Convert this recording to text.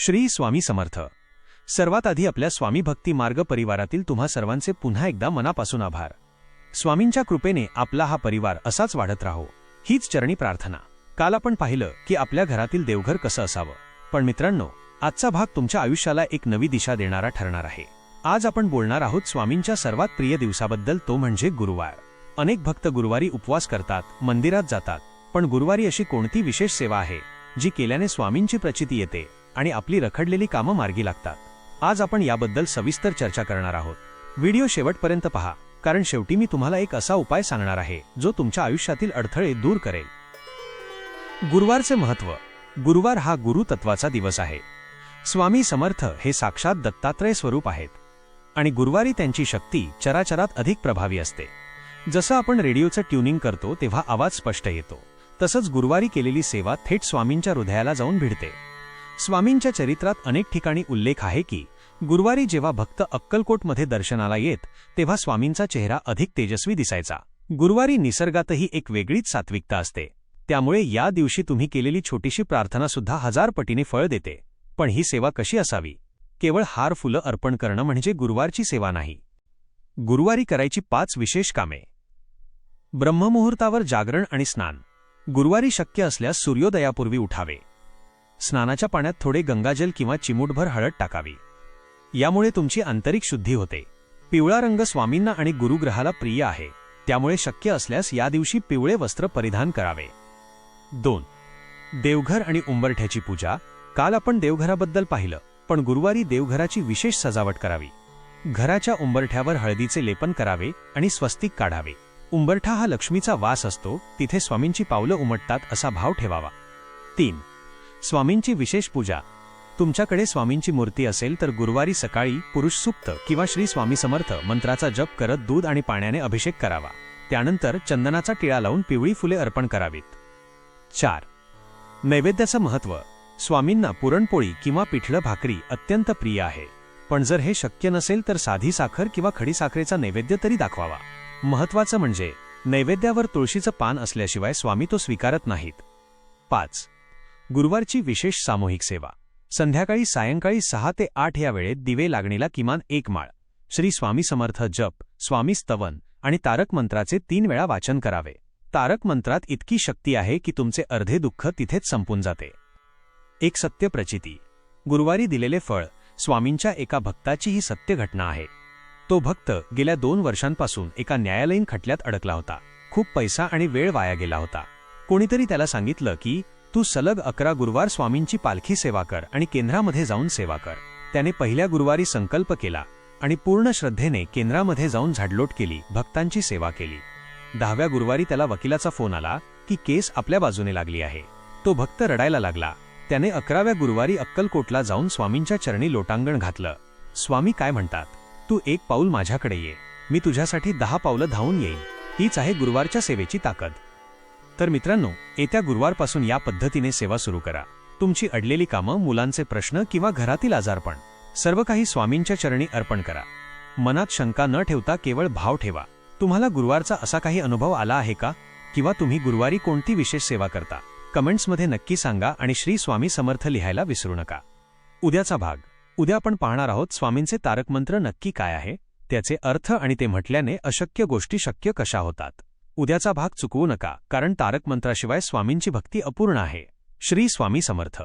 श्री स्वामी समर्थ. सर्वात आधी आपल्या स्वामी भक्ती मार्ग परिवारातील तुम्हा सर्वांचे पुन्हा एकदा मनापासून आभार. स्वामींच्या कृपेने आपला हा परिवार असाच वाढत राहो हीच चरणी प्रार्थना. काल आपण पाहिलं की आपल्या घरातील देवघर कसं असावं, पण मित्रांनो, आजचा भाग तुमच्या आयुष्याला एक नवी दिशा देणारा ठरणार आहे. आज आपण बोलणार आहोत स्वामींच्या सर्वात प्रिय दिवसाबद्दल, तो म्हणजे गुरुवार. अनेक भक्त गुरुवारी उपवास करतात, मंदिरात जातात, पण गुरुवारी अशी कोणती विशेष सेवा आहे जी केल्याने स्वामींची प्रचिती येते आणि आपली रखडलेली कामं मार्गी लागतात? आज आपण याबद्दल सविस्तर चर्चा करणार आहोत. व्हिडिओ शेवटपर्यंत पहा, कारण शेवटी मी तुम्हाला एक असा उपाय सांगणार आहे जो तुमच्या आयुष्यातील अडथळे दूर करेल. गुरुवारचे महत्त्व. गुरुवार हा गुरुतत्वाचा दिवस आहे. स्वामी समर्थ हे साक्षात दत्तात्रय स्वरूप आहेत आणि गुरुवारी त्यांची शक्ती चराचरात अधिक प्रभावी असते. जसं आपण रेडिओचं ट्यूनिंग करतो तेव्हा आवाज स्पष्ट येतो, तसंच गुरुवारी केलेली सेवा थेट स्वामींच्या हृदयाला जाऊन भिडते. स्वामींच्या चरित्रात अनेक ठिकाणी उल्लेख आहे की गुरुवारी जेव्हा भक्त अक्कलकोटमध्ये दर्शनाला येत तेव्हा स्वामींचा चेहरा अधिक तेजस्वी दिसायचा. गुरुवारी निसर्गातही एक वेगळीच सात्विकता असते, त्यामुळे या दिवशी तुम्ही केलेली छोटीशी प्रार्थना सुद्धा 1000 पटीने फळ देते. पण ही सेवा कशी असावी? केवळ हार फुलं अर्पण करणं म्हणजे गुरुवारची सेवा नाही. गुरुवारी करायची 5 विशेष कामे. ब्रह्ममुहूर्तावर जागरण आणि स्नान. गुरुवारी शक्य असल्यास सूर्योदयापूर्वी उठावे. स्नानाच्या पाण्यात थोडे गंगाजल किंवा चिमूटभर हळद टाकावी. यामुळे तुमची आंतरिक शुद्धी होते. पिवळा रंग स्वामींना आणि गुरुग्रहाला प्रिय आहे, त्यामुळे शक्य असल्यास या दिवशी पिवळे वस्त्र परिधान करावे. 2. देवघर आणि उंबरठ्याची पूजा. काल आपण देवघराबद्दल पाहिलं, पण गुरुवारी देवघराची विशेष सजावट करावी. घराच्या उंबरठ्यावर हळदीचे लेपन करावे आणि स्वस्तिक काढावे. उंबरठा हा लक्ष्मीचा वास असतो, तिथे स्वामींची पावलं उमटतात असा भाव ठेवावा. 3. स्वामींची विशेष पूजा. तुमच्याकडे स्वामींची मूर्ती असेल तर गुरुवारी सकाळी पुरुष सूक्त किंवा श्री स्वामी समर्थ मंत्राचा जप करत दूध आणि पाण्याने अभिषेक करावा. त्यानंतर चंदनाचा टिळा लावून पिवळी फुले अर्पण करावीत. 4. नैवेद्याचं महत्त्व. स्वामींना पुरणपोळी किंवा पिठलं भाकरी अत्यंत प्रिय आहे, पण जर हे शक्य नसेल तर साधी साखर किंवा खडीसाखरेचा नैवेद्य तरी दाखवावा. महत्त्वाचं म्हणजे नैवेद्यावर तुळशीचं पान असल्याशिवाय स्वामी तो स्वीकारत नाहीत. 5. गुरुवारची विशेष सामूहिक सेवा. संध्याकाळी सायंकाळी 6 ते 8 या वेळेत दिवे लागणीला किमान 1 माळ, श्री स्वामी समर्थ जप, स्वामी स्तवन आणि तारक मंत्राचे 3 वेळा वाचन करावे. तारक मंत्रात इतकी शक्ती आहे की तुमचे अर्धे दुःख तिथेच संपून जाते. एक सत्य प्रचिती. गुरुवारी दिलेले फळ. स्वामींच्या एका भक्ताची ही सत्य घटना आहे. तो भक्त गेल्या 2 वर्षांपासून एका न्यायालयीन खटल्यात अडकला होता. खूप पैसा आणि वेळ वाया गेला होता. कोणीतरी त्याला सांगितलं की तू सलग 11 गुरुवार स्वामींची पालखी सेवा कर आणि केंद्रामध्ये जाऊन सेवा कर. त्याने पहिल्या गुरुवारी संकल्प केला आणि पूर्ण श्रद्धेने केंद्रामध्ये जाऊन झाडलोट केली, भक्तांची सेवा केली. 10व्या गुरुवारी त्याला वकिलाचा फोन आला की केस आपल्या बाजूने लागली आहे. तो भक्त रडायला लागला. त्याने 11व्या गुरुवारी अक्कलकोटला जाऊन स्वामींच्या चरणी लोटांगण घातलं. स्वामी काय म्हणतात? तू 1 पाऊल माझ्याकडे ये, मी तुझ्यासाठी 10 पावलं धावून येईन. हीच आहे गुरुवारच्या सेवेची ताकद. तर मित्रांनो, येत्या गुरुवारपासून या पद्धतीने सेवा सुरू करा. तुमची अडलेली कामं, मुलांचे प्रश्न किंवा घरातील आजारपण, सर्व काही स्वामींच्या चरणी अर्पण करा. मनात शंका न ठेवता केवळ भाव ठेवा. तुम्हाला गुरुवारचा असा काही अनुभव आला आहे का? किंवा तुम्ही गुरुवारी कोणती विशेष सेवा करता? कमेंट्समध्ये नक्की सांगा आणि श्री स्वामी समर्थ लिहायला विसरू नका. उद्याचा भाग. उद्या आपण पाहणार आहोत स्वामींचे तारक मंत्र नक्की काय आहे, त्याचे अर्थ आणि ते म्हटल्याने अशक्य गोष्टी शक्य कशा होतात. उद्याचा भाग चुकवू नका, कारण तारक मंत्राशिवाय स्वामींची भक्ती अपूर्ण आहे. श्री स्वामी समर्थ.